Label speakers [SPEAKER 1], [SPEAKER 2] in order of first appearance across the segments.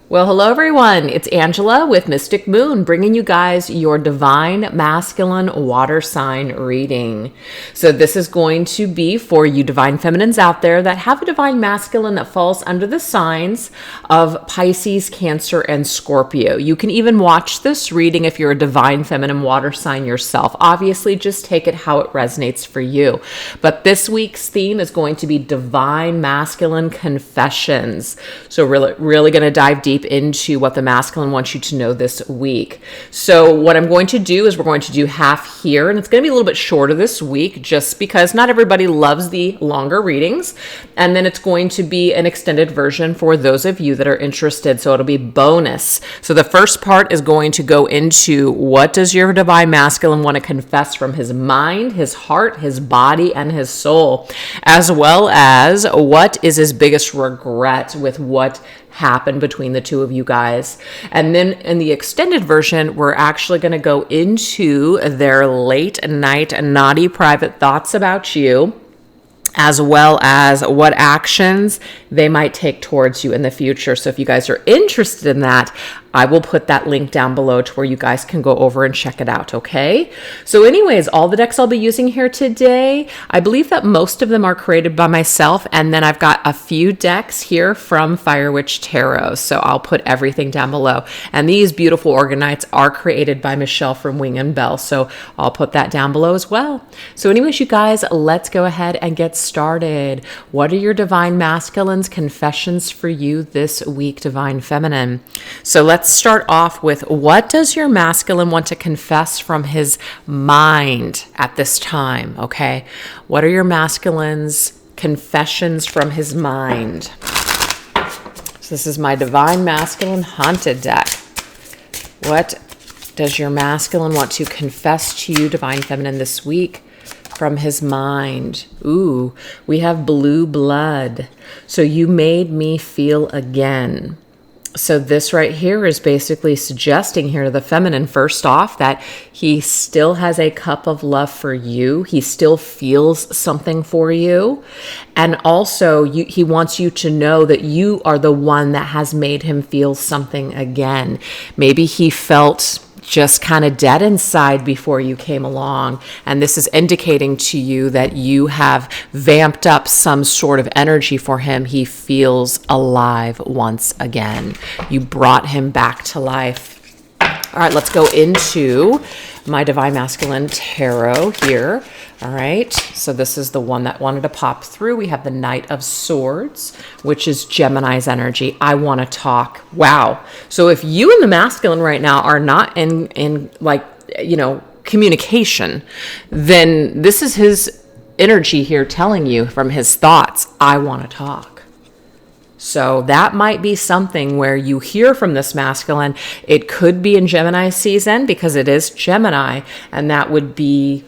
[SPEAKER 1] Well, hello everyone. It's Angela with Mystic Moon, bringing you guys your divine masculine water sign reading. So this is going to be for you divine feminines out there that have a divine masculine that falls under the signs of Pisces, Cancer, and Scorpio. You can even watch this reading if you're a divine feminine water sign yourself. Obviously, just take it how it resonates for you. But this week's theme is going to be divine masculine confessions. So really going to dive deep into what the masculine wants you to know this week. So what I'm going to do is we're going to do half here, and it's going to be a little bit shorter this week just because not everybody loves the longer readings. And then it's going to be an extended version for those of you that are interested. So it'll be bonus. So the first part is going to go into what does your divine masculine want to confess from his mind, his heart, his body, and his soul, as well as what is his biggest regret with what happened between the two of you guys. And then in the extended version, we're actually going to go into their late night naughty private thoughts about you, as well as what actions they might take towards you in the future. So if you guys are interested in that, I will put that link down below to where you guys can go over and check it out, okay? So anyways, all the decks I'll be using here today, I believe that most of them are created by myself, and then I've got a few decks here from Fire Witch Tarot, so I'll put everything down below. And these beautiful Organites are created by Michelle from Wing and Bell, so I'll put that down below as well. So anyways, you guys, let's go ahead and get started. What are your divine masculines confessions for you this week, divine feminine? So let's start off with, what does your masculine want to confess from his mind at this time? Okay, what are your masculine's confessions from his mind? So this is my divine masculine haunted deck. What does your masculine want to confess to you, divine feminine, this week from his mind? Ooh, we have blue blood. So you made me feel again. So this right here is basically suggesting here to the feminine, first off, that he still has a cup of love for you. He still feels something for you. And also he wants you to know that you are the one that has made him feel something again. Maybe he felt just kind of dead inside before you came along. And this is indicating to you that you have vamped up some sort of energy for him. He feels alive once again. You brought him back to life. All right, let's go into my Divine Masculine Tarot here. All right, so this is the one that wanted to pop through. We have the Knight of Swords, which is Gemini's energy. I want to talk. Wow. So if you and the masculine right now are not in like, communication, then this is his energy here telling you from his thoughts, I want to talk. So that might be something where you hear from this masculine. It could be in Gemini season because it is Gemini, and that would be,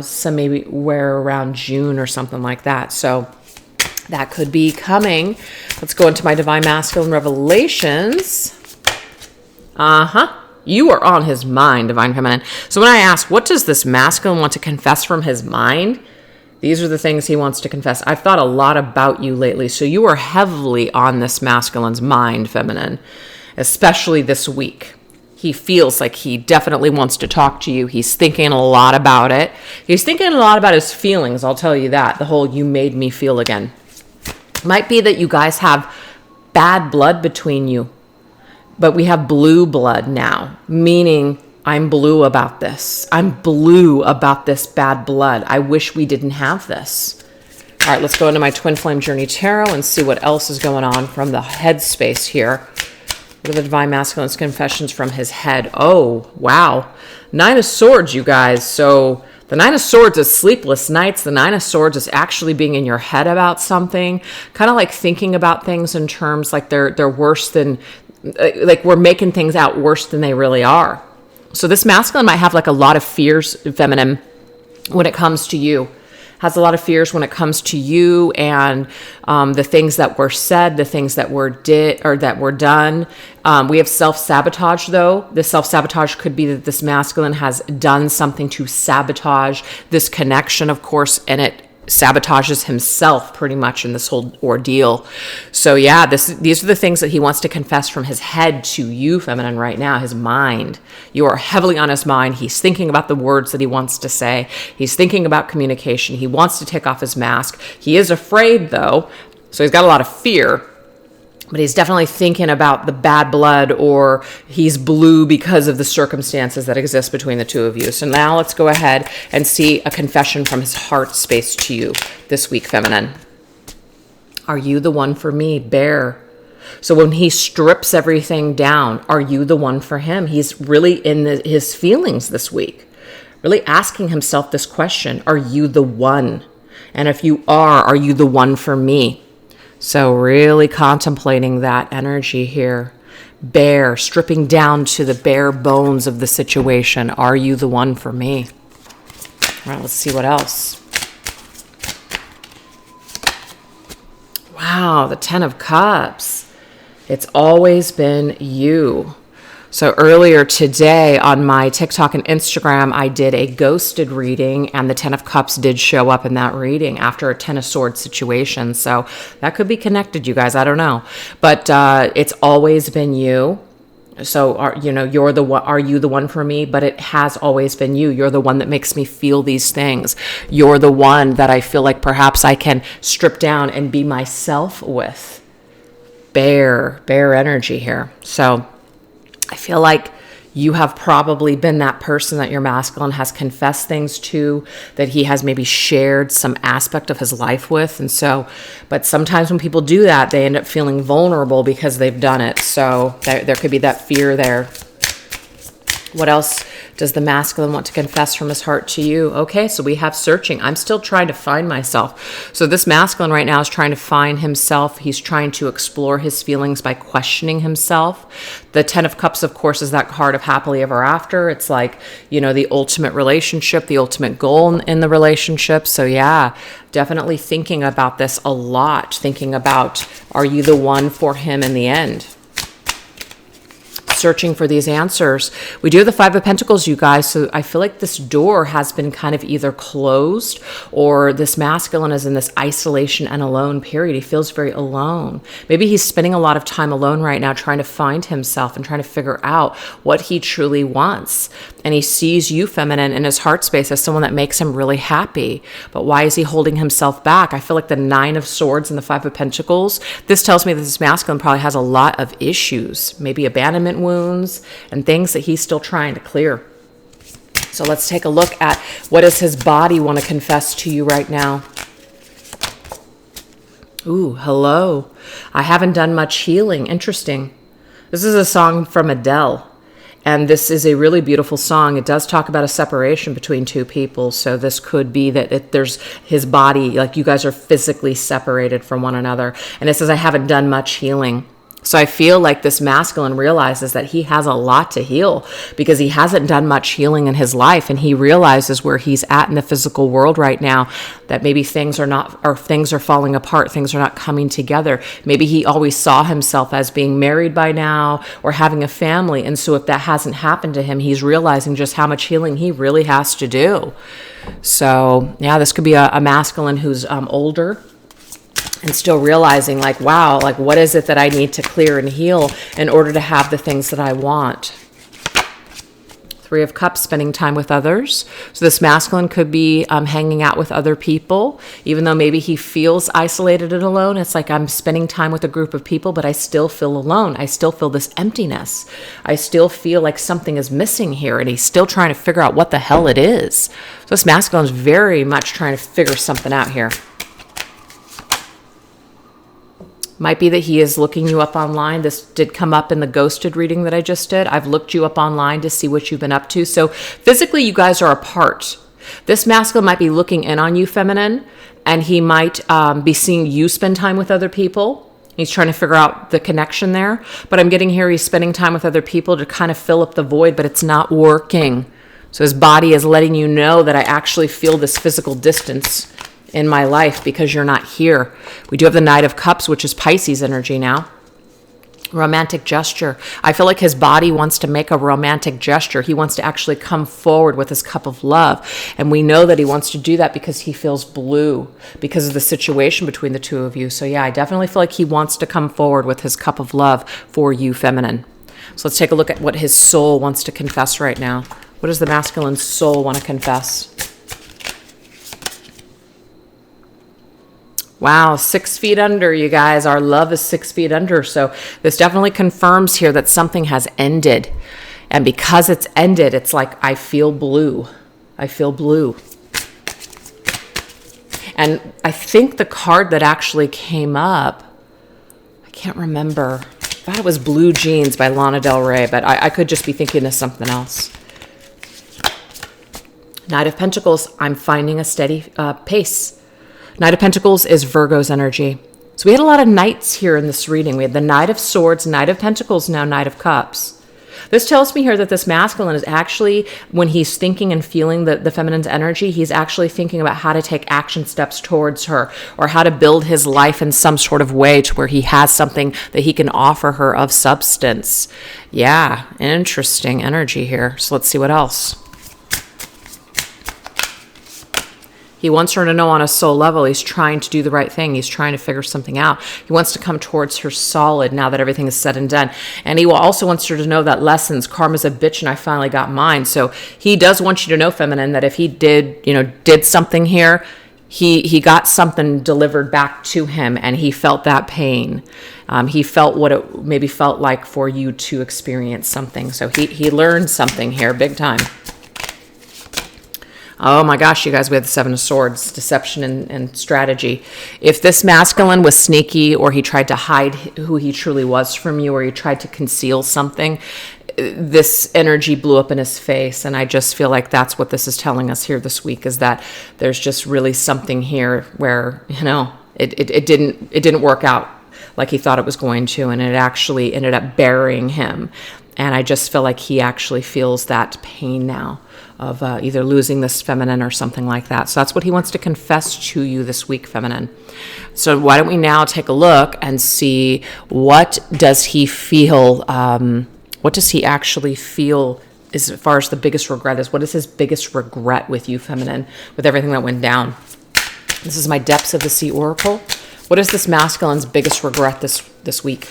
[SPEAKER 1] some maybe where around June or something like that. So that could be coming. Let's go into my Divine Masculine Revelations. You are on his mind, Divine Feminine. So when I ask, what does this masculine want to confess from his mind? These are the things he wants to confess. I've thought a lot about you lately, so you are heavily on this masculine's mind, feminine, especially this week. He feels like he definitely wants to talk to you. He's thinking a lot about it. He's thinking a lot about his feelings, I'll tell you that. The whole you made me feel again. Might be that you guys have bad blood between you, but we have blue blood now, meaning I'm blue about this. I'm blue about this bad blood. I wish we didn't have this. All right, let's go into my Twin Flame Journey Tarot and see what else is going on from the headspace here. What are the Divine Masculine's confessions from his head? Oh, wow. Nine of Swords, you guys. So the Nine of Swords is sleepless nights. The Nine of Swords is actually being in your head about something, kind of like thinking about things in terms like they're worse than, like we're making things out worse than they really are. So this masculine might have like a lot of fears, feminine, when it comes to you. Has a lot of fears when it comes to you and the things that were said, the things that were done. We have self-sabotage though. The self-sabotage could be that this masculine has done something to sabotage this connection, of course, and it sabotages himself pretty much in this whole ordeal. So yeah, these are the things that he wants to confess from his head to you, feminine, right now, his mind. You are heavily on his mind. He's thinking about the words that he wants to say. He's thinking about communication. He wants to take off his mask. He is afraid though, so he's got a lot of fear. But he's definitely thinking about the bad blood, or he's blue because of the circumstances that exist between the two of you. So now let's go ahead and see a confession from his heart space to you this week, feminine. Are you the one for me, Bear? So when he strips everything down, are you the one for him? He's really in his feelings this week, really asking himself this question. Are you the one? And if you are you the one for me? So really contemplating that energy here. Bear, stripping down to the bare bones of the situation. Are you the one for me? All right, let's see what else. Wow, the 10 of Cups. It's always been you. So earlier today on my TikTok and Instagram, I did a ghosted reading, and the 10 of Cups did show up in that reading after a 10 of Swords situation. So that could be connected, you guys. I don't know. But it's always been you. So, you're the one. Are you the one for me? But it has always been you. You're the one that makes me feel these things. You're the one that I feel like perhaps I can strip down and be myself with. Bear energy here. So I feel like you have probably been that person that your masculine has confessed things to, that he has maybe shared some aspect of his life with. And so, but sometimes when people do that, they end up feeling vulnerable because they've done it. So there could be that fear there. What else does the masculine want to confess from his heart to you? Okay, so we have searching. I'm still trying to find myself. So this masculine right now is trying to find himself. He's trying to explore his feelings by questioning himself. The 10 of Cups, of course, is that card of happily ever after. It's like, the ultimate relationship, the ultimate goal in the relationship. So yeah, definitely thinking about this a lot. Thinking about, are you the one for him in the end? Searching for these answers. We do have the 5 of Pentacles, you guys. So I feel like this door has been kind of either closed, or this masculine is in this isolation and alone period. He feels very alone. Maybe he's spending a lot of time alone right now, trying to find himself and trying to figure out what he truly wants. And he sees you, feminine, in his heart space as someone that makes him really happy. But why is he holding himself back? I feel like the 9 of Swords and the 5 of Pentacles, this tells me that this masculine probably has a lot of issues, maybe abandonment wounds and things that he's still trying to clear. So let's take a look at what does his body want to confess to you right now. Ooh, hello. I haven't done much healing. Interesting. This is a song from Adele. And this is a really beautiful song. It does talk about a separation between two people. So this could be that there's his body, like you guys are physically separated from one another. And it says, I haven't done much healing. So I feel like this masculine realizes that he has a lot to heal because he hasn't done much healing in his life. And he realizes where he's at in the physical world right now, that maybe things are falling apart. Things are not coming together. Maybe he always saw himself as being married by now or having a family. And so if that hasn't happened to him, he's realizing just how much healing he really has to do. So yeah, this could be a masculine who's older, and still realizing like, wow, like what is it that I need to clear and heal in order to have the things that I want? 3 of Cups, spending time with others. So this masculine could be hanging out with other people, even though maybe he feels isolated and alone. It's like, I'm spending time with a group of people, but I still feel alone. I still feel this emptiness. I still feel like something is missing here, and he's still trying to figure out what the hell it is. So this masculine is very much trying to figure something out here. Might be that he is looking you up online. This did come up in the ghosted reading that I just did. I've looked you up online to see what you've been up to. So physically, you guys are apart. This masculine might be looking in on you, feminine, and he might be seeing you spend time with other people. He's trying to figure out the connection there. But I'm getting here, he's spending time with other people to kind of fill up the void, but it's not working. So his body is letting you know that I actually feel this physical distance in my life because you're not here. We do have the Knight of Cups, which is Pisces energy now. Romantic gesture. I feel like his body wants to make a romantic gesture. He wants to actually come forward with his cup of love. And we know that he wants to do that because he feels blue because of the situation between the two of you. So yeah, I definitely feel like he wants to come forward with his cup of love for you, feminine. So let's take a look at what his soul wants to confess right now. What does the masculine soul want to confess? Wow, 6 feet under, you guys. Our love is 6 feet under. So this definitely confirms here that something has ended. And because it's ended, it's like, I feel blue. I feel blue. And I think the card that actually came up, I can't remember. I thought it was Blue Jeans by Lana Del Rey, but I could just be thinking of something else. Knight of Pentacles, I'm finding a steady pace. Knight of Pentacles is Virgo's energy. So we had a lot of knights here in this reading. We had the Knight of Swords, Knight of Pentacles, now Knight of Cups. This tells me here that this masculine is actually, when he's thinking and feeling the feminine's energy, he's actually thinking about how to take action steps towards her or how to build his life in some sort of way to where he has something that he can offer her of substance. Yeah, interesting energy here. So let's see what else. He wants her to know on a soul level he's trying to do the right thing. He's trying to figure something out. He wants to come towards her solid now that everything is said and done. And he also wants her to know that lessons, karma's a bitch and I finally got mine. So he does want you to know, feminine, that if he did something here, he got something delivered back to him and he felt that pain. He felt what it maybe felt like for you to experience something. So he learned something here big time. Oh my gosh, you guys, we have the Seven of Swords, deception and strategy. If this masculine was sneaky or he tried to hide who he truly was from you or he tried to conceal something, this energy blew up in his face. And I just feel like that's what this is telling us here this week, is that there's just really something here where, it didn't work out like he thought it was going to, and it actually ended up burying him. And I just feel like he actually feels that pain now of either losing this feminine or something like that. So that's what he wants to confess to you this week, feminine. So why don't we now take a look and see, what does he feel? What does he actually feel as far as the biggest regret is? What is his biggest regret with you, feminine, with everything that went down? This is my Depths of the Sea Oracle. What is this masculine's biggest regret this week?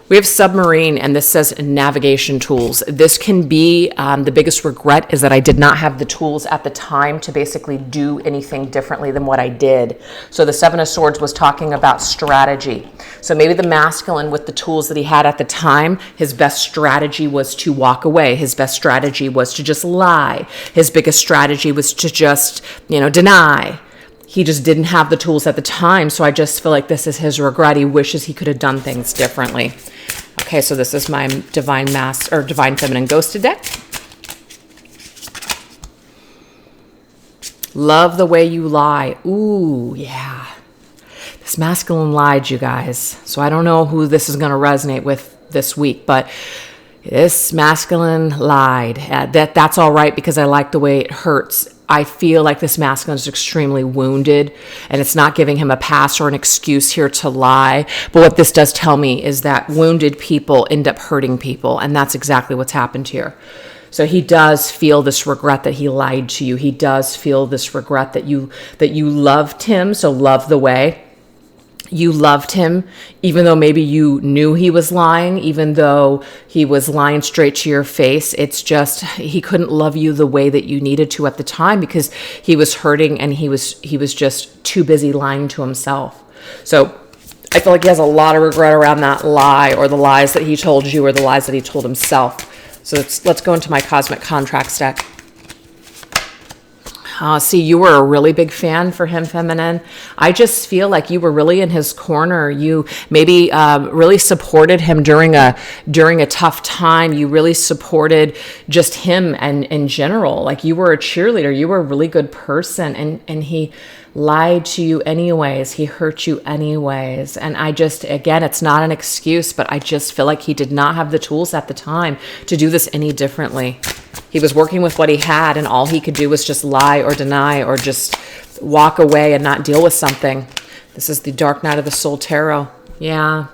[SPEAKER 1] We have submarine, and this says navigation tools. This can be the biggest regret is that I did not have the tools at the time to basically do anything differently than what I did. So the Seven of Swords was talking about strategy. So maybe the masculine, with the tools that he had at the time, his best strategy was to walk away. His best strategy was to just lie. His biggest strategy was to just, deny. He just didn't have the tools at the time. So I just feel like this is his regret. He wishes he could have done things differently. Okay, so this is my Divine Feminine Ghosted deck. Love the way you lie. Ooh, yeah. This masculine lied, you guys. So I don't know who this is going to resonate with this week, but this masculine lied. That's all right, because I like the way it hurts. I feel like this masculine is extremely wounded, and it's not giving him a pass or an excuse here to lie. But what this does tell me is that wounded people end up hurting people, and that's exactly what's happened here. So he does feel this regret that he lied to you. He does feel this regret that you loved him. So love the way you loved him, even though maybe you knew he was lying, even though he was lying straight to your face. It's just, he couldn't love you the way that you needed to at the time because he was hurting and he was just too busy lying to himself. So I feel like he has a lot of regret around that lie, or the lies that he told you, or the lies that he told himself. So let's go into my Cosmic Contracts deck. See, you were a really big fan for him, feminine. I just feel like you were really in his corner. You maybe really supported him during a tough time. You really supported just him and in general. Like, you were a cheerleader. You were a really good person, and he lied to you anyways. He hurt you anyways. And I just, again, it's not an excuse, but I just feel like he did not have the tools at the time to do this any differently. He was working with what he had, and all he could do was just lie or deny or just walk away and not deal with something. This is the Dark Night of the Soul Tarot. Yeah.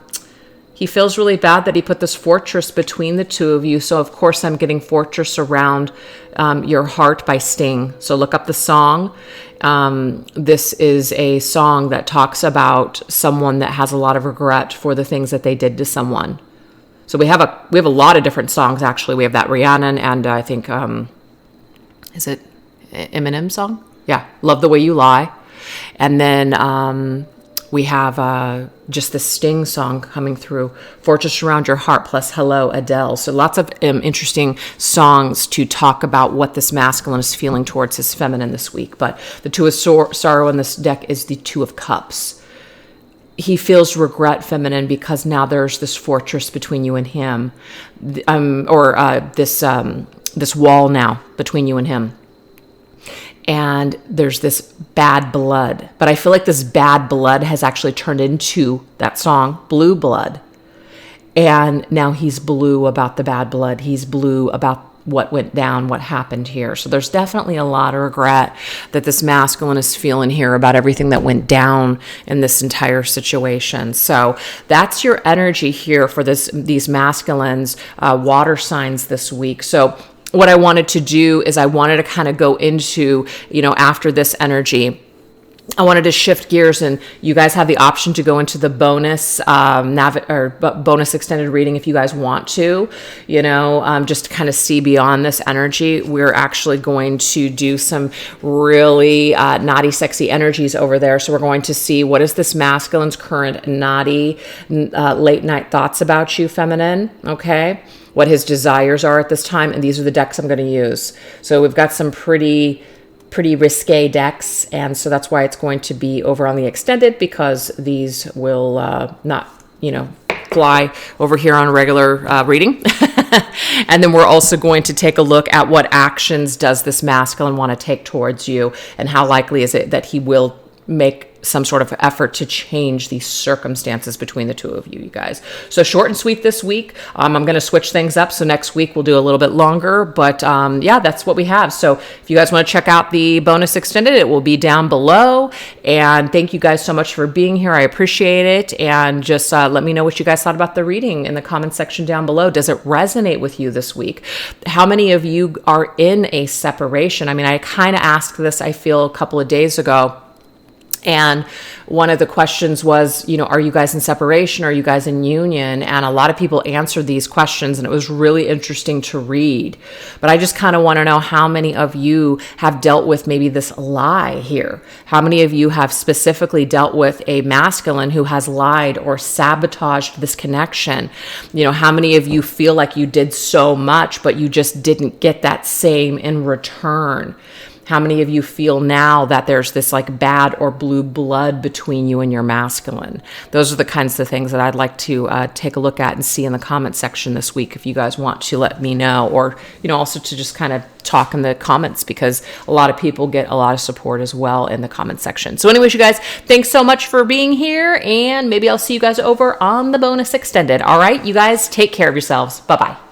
[SPEAKER 1] He feels really bad that he put this fortress between the two of you. So, of course, I'm getting fortress around your heart by Sting. So look up the song. This is a song that talks about someone that has a lot of regret for the things that they did to someone. So we have a lot of different songs, actually. We have that Rihanna and I think, is it Eminem song? Yeah, Love the Way You Lie. And then we have just the Sting song coming through, Fortress Around Your Heart, plus Hello, Adele. So lots of interesting songs to talk about what this masculine is feeling towards his feminine this week. But the Two of Sorrow in this deck is the Two of Cups. He feels regret, feminine, because now there's this fortress between you and him, this wall now between you and him. And there's this bad blood. But I feel like this bad blood has actually turned into that song, Blue Blood. And now he's blue about the bad blood. He's blue about what went down, what happened here. So there's definitely a lot of regret that this masculine is feeling here about everything that went down in this entire situation. So that's your energy here for these masculines, water signs this week. So what I wanted to do is I wanted to kind of go into, after this energy, I wanted to shift gears, and you guys have the option to go into the bonus bonus extended reading if you guys want to, just to kind of see beyond this energy. We're actually going to do some really naughty, sexy energies over there. So we're going to see what is this masculine's current naughty, late night thoughts about you, feminine, okay? What his desires are at this time, and these are the decks I'm going to use. So we've got some pretty risque decks, and so that's why it's going to be over on the extended, because these will not, fly over here on a regular reading. And then we're also going to take a look at what actions does this masculine want to take towards you, and how likely is it that he will make some sort of effort to change the circumstances between the two of you guys. So short and sweet this week. I'm going to switch things up. So next week we'll do a little bit longer, but that's what we have. So if you guys want to check out the bonus extended, it will be down below. And thank you guys so much for being here. I appreciate it. And just let me know what you guys thought about the reading in the comment section down below. Does it resonate with you this week? How many of you are in a separation? I mean, I kind of asked this, I feel, a couple of days ago. And one of the questions was, are you guys in separation? Are you guys in union? And a lot of people answered these questions, and it was really interesting to read. But I just kind of want to know how many of you have dealt with maybe this lie here. How many of you have specifically dealt with a masculine who has lied or sabotaged this connection? How many of you feel like you did so much, but you just didn't get that same in return? How many of you feel now that there's this like bad or blue blood between you and your masculine? Those are the kinds of things that I'd like to take a look at and see in the comment section this week. If you guys want to let me know, or, also to just kind of talk in the comments, because a lot of people get a lot of support as well in the comment section. So anyways, you guys, thanks so much for being here, and maybe I'll see you guys over on the bonus extended. All right, you guys take care of yourselves. Bye-bye.